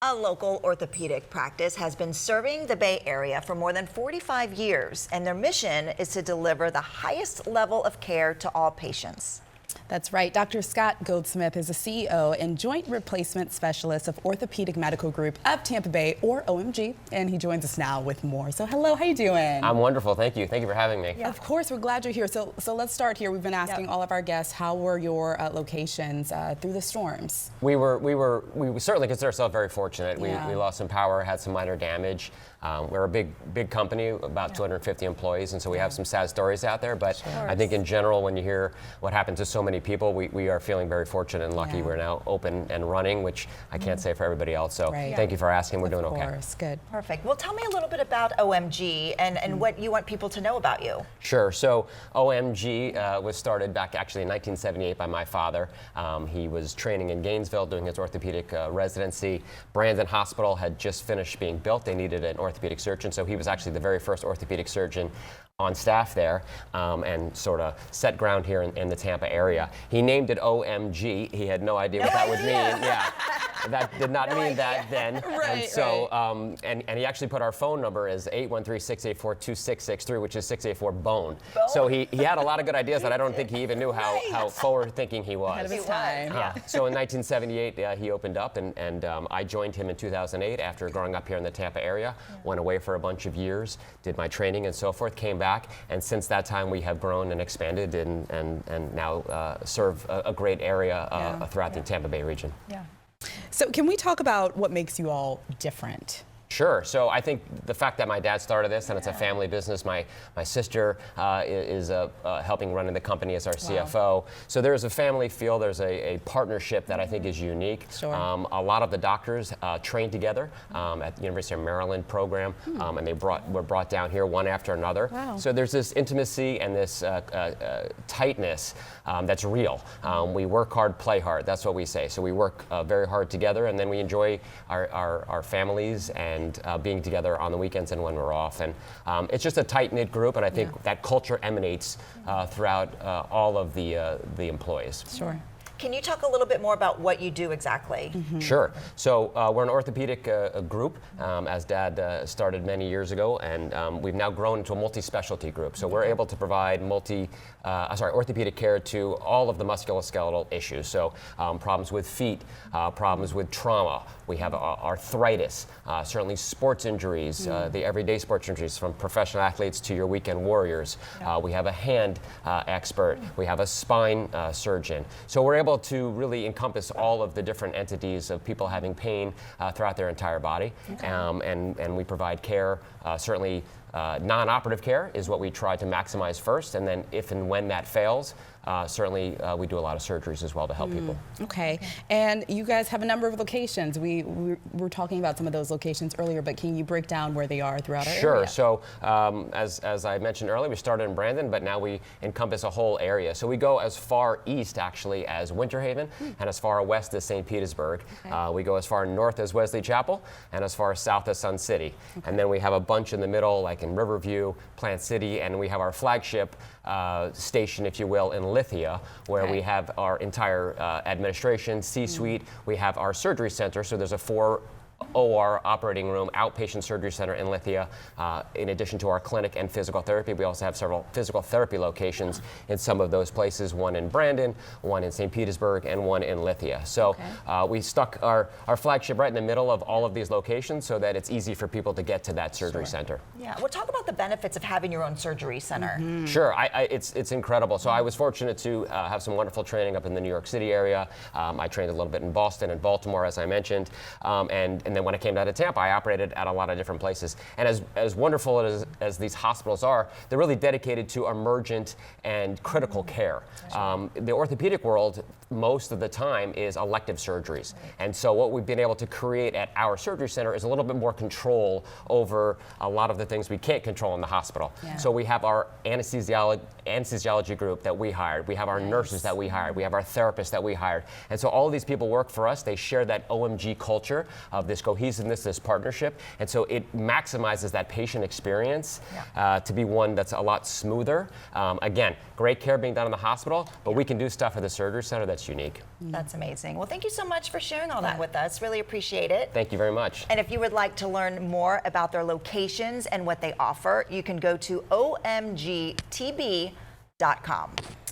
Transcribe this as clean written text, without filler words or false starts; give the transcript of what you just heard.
A local orthopedic practice has been serving the Bay Area for more than 45 years, and their mission is to deliver the highest level of care to all patients. That's right. Dr. Scott Goldsmith is the CEO and Joint Replacement Specialist of Orthopedic Medical Group of Tampa Bay, or OMG, and he joins us now with more. So hello, how you doing? I'm wonderful, thank you. Thank you for having me. Yeah. Of course, we're glad you're here. So let's start here. We've been asking all of our guests, how were your locations through the storms? We certainly consider ourselves very fortunate. We lost some power, had some minor damage. We're a big company, about 250 employees, and so we have some sad stories out there. But I think in general, when you hear what happened to so many people, we are feeling very fortunate and lucky. We're now open and running, which I can't say for everybody else. So thank you for asking. We're doing okay. Of course, good. Perfect. Well, tell me a little bit about OMG and what you want people to know about you. Sure. So OMG was started back actually in 1978 by my father. He was training in Gainesville, doing his orthopedic residency. Brandon Hospital had just finished being built. They needed an orthopedic surgeon, so he was actually the very first orthopedic surgeon on staff there, and sort of set ground here in the Tampa area. He named it OMG. He had no idea what that would mean. Yeah, that did not mean that then. And so, and he actually put our phone number as 813-684-2663, which is 684-BONE. So he had a lot of good ideas that I don't think he even knew how forward-thinking he was. Ahead of his time. So in 1978, he opened up, and I joined him in 2008 after growing up here in the Tampa area. Went away for a bunch of years, did my training and so forth, came back, and since that time we have grown and expanded and now serve a great area throughout the Tampa Bay region. So can we talk about what makes you all different? Sure. So I think the fact that my dad started this, and it's a family business. My sister is helping running the company as our CFO. So there's a family feel. There's a partnership that I think is unique. Sure. A lot of the doctors trained together at the University of Maryland program, and they were brought down here one after another. So there's this intimacy and this tightness that's real. We work hard, play hard. That's what we say. So we work very hard together, and then we enjoy our families and being together on the weekends and when we're off. And it's just a tight-knit group, and I think that culture emanates throughout all of the employees. Sure. Can you talk a little bit more about what you do exactly? Sure. So we're an orthopedic group, as Dad started many years ago, and we've now grown into a multi-specialty group. So we're able to provide orthopedic care to all of the musculoskeletal issues. So problems with feet, problems with trauma. We have arthritis, certainly sports injuries, the everyday sports injuries, from professional athletes to your weekend warriors. We have a hand expert. We have a spine surgeon. So we're able to really encompass all of the different entities of people having pain throughout their entire body. And we provide care, certainly non-operative care is what we try to maximize first, and then if and when that fails, certainly we do a lot of surgeries as well to help people. Okay, and you guys have a number of locations. We were talking about some of those locations earlier, but can you break down where they are throughout our area? Sure. So as I mentioned earlier, we started in Brandon, but now we encompass a whole area. So we go as far east actually as Winter Haven, and as far west as St. Petersburg. We go as far north as Wesley Chapel, and as far south as Sun City. And then we have a bunch in the middle, like in Riverview, Plant City, and we have our flagship station, if you will, in Lithia, where we have our entire administration, C-suite. We have our surgery center, so there's a 4 OR operating room, outpatient surgery center in Lithia. In addition to our clinic and physical therapy, we also have several physical therapy locations in some of those places, one in Brandon, one in St. Petersburg, and one in Lithia. So we stuck our flagship right in the middle of all of these locations so that it's easy for people to get to that surgery center. Yeah, well, talk about the benefits of having your own surgery center. Sure, it's incredible. So I was fortunate to have some wonderful training up in the New York City area. I trained a little bit in Boston and Baltimore, as I mentioned, and then when I came down to Tampa, I operated at a lot of different places. And as wonderful as these hospitals are, they're really dedicated to emergent and critical care. The orthopedic world, most of the time, is elective surgeries. And so what we've been able to create at our surgery center is a little bit more control over a lot of the things we can't control in the hospital. So we have our anesthesiology group that we hired. We have our nurses that we hired. We have our therapists that we hired. And so all of these people work for us. They share that OMG culture of this this cohesiveness, this partnership, and so it maximizes that patient experience to be one that's a lot smoother. Again, great care being done in the hospital, but we can do stuff at the surgery center that's unique. That's amazing. Well, thank you so much for sharing all that with us. Really appreciate it. Thank you very much. And if you would like to learn more about their locations and what they offer, you can go to omgtb.com.